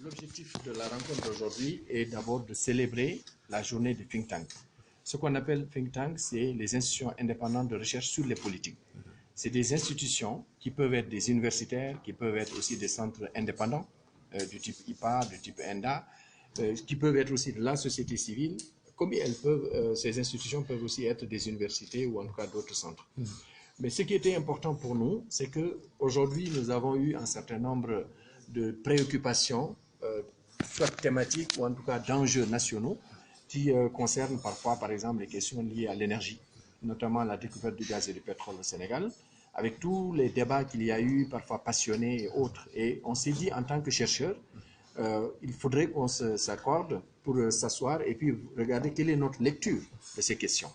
L'objectif de la rencontre d'aujourd'hui est d'abord de célébrer la journée du think tank. Ce qu'on appelle think tank, c'est les institutions indépendantes de recherche sur les politiques. C'est des institutions qui peuvent être des universitaires, qui peuvent être aussi des centres indépendants, du type IPA, du type ENDA, qui peuvent être aussi de la société civile, comme ces institutions peuvent aussi être des universités ou en tout cas d'autres centres. Mais ce qui était important pour nous, c'est qu'aujourd'hui, nous avons eu un certain nombre de préoccupations, soit thématiques ou en tout cas d'enjeux nationaux, qui concernent parfois, par exemple, les questions liées à l'énergie, notamment la découverte du gaz et du pétrole au Sénégal, avec tous les débats qu'il y a eu, parfois passionnés et autres. Et on s'est dit, en tant que chercheurs, il faudrait qu'on s'accorde pour s'asseoir et puis regarder quelle est notre lecture de ces questions.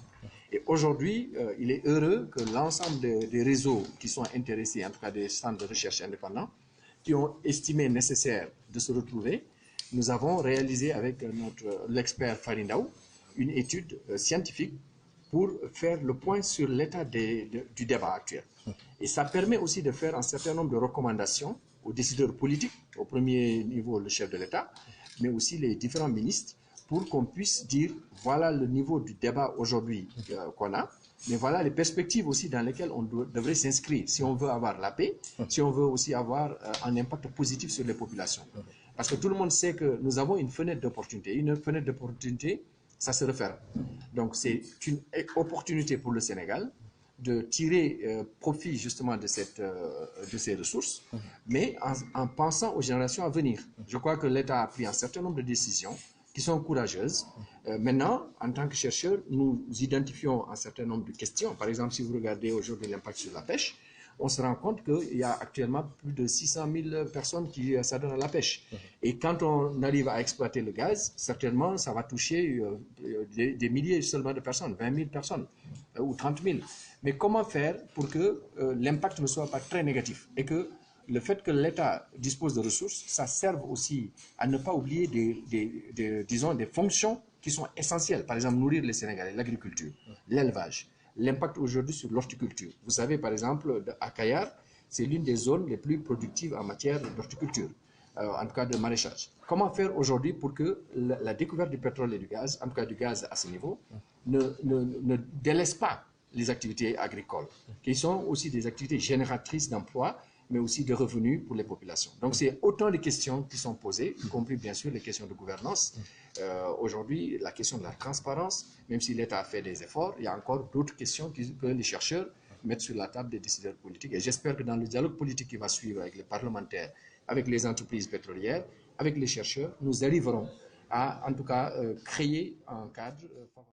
Et aujourd'hui, il est heureux que l'ensemble des réseaux qui sont intéressés, en tout cas des centres de recherche indépendants, qui ont estimé nécessaire de se retrouver, nous avons réalisé avec l'expert Farindaou une étude scientifique pour faire le point sur l'état du débat actuel. Et ça permet aussi de faire un certain nombre de recommandations aux décideurs politiques, au premier niveau le chef de l'État, mais aussi les différents ministres, pour qu'on puisse dire voilà le niveau du débat aujourd'hui qu'on a, mais voilà les perspectives aussi dans lesquelles on devrait s'inscrire si on veut avoir la paix, si on veut aussi avoir un impact positif sur les populations. Parce que tout le monde sait que nous avons une fenêtre d'opportunité. Une fenêtre d'opportunité, ça se referme. Donc c'est une opportunité pour le Sénégal de tirer profit justement de ces ressources, mais en pensant aux générations à venir. Je crois que l'État a pris un certain nombre de décisions qui sont courageuses. Maintenant, en tant que chercheurs, nous identifions un certain nombre de questions. Par exemple, si vous regardez aujourd'hui l'impact sur la pêche, on se rend compte qu'il y a actuellement plus de 600 000 personnes qui s'adonnent à la pêche. Et quand on arrive à exploiter le gaz, certainement, ça va toucher des milliers seulement de personnes, 20 000 personnes ou 30 000. Mais comment faire pour que l'impact ne soit pas très négatif et que le fait que l'État dispose de ressources, ça serve aussi à ne pas oublier disons, des fonctions qui sont essentielles. Par exemple, nourrir les Sénégalais, l'agriculture, l'élevage, l'impact aujourd'hui sur l'horticulture. Vous savez, par exemple, à Kayar, c'est l'une des zones les plus productives en matière d'horticulture, en tout cas de maraîchage. Comment faire aujourd'hui pour que la découverte du pétrole et du gaz, en tout cas du gaz à ce niveau, ne délaisse pas les activités agricoles, qui sont aussi des activités génératrices d'emplois, mais aussi de revenus pour les populations. Donc c'est autant de questions qui sont posées, y compris bien sûr les questions de gouvernance. Aujourd'hui, la question de la transparence, même si l'État a fait des efforts, il y a encore d'autres questions que les chercheurs mettent sur la table des décideurs politiques. Et j'espère que dans le dialogue politique qui va suivre avec les parlementaires, avec les entreprises pétrolières, avec les chercheurs, nous arriverons à, en tout cas, créer un cadre favorable.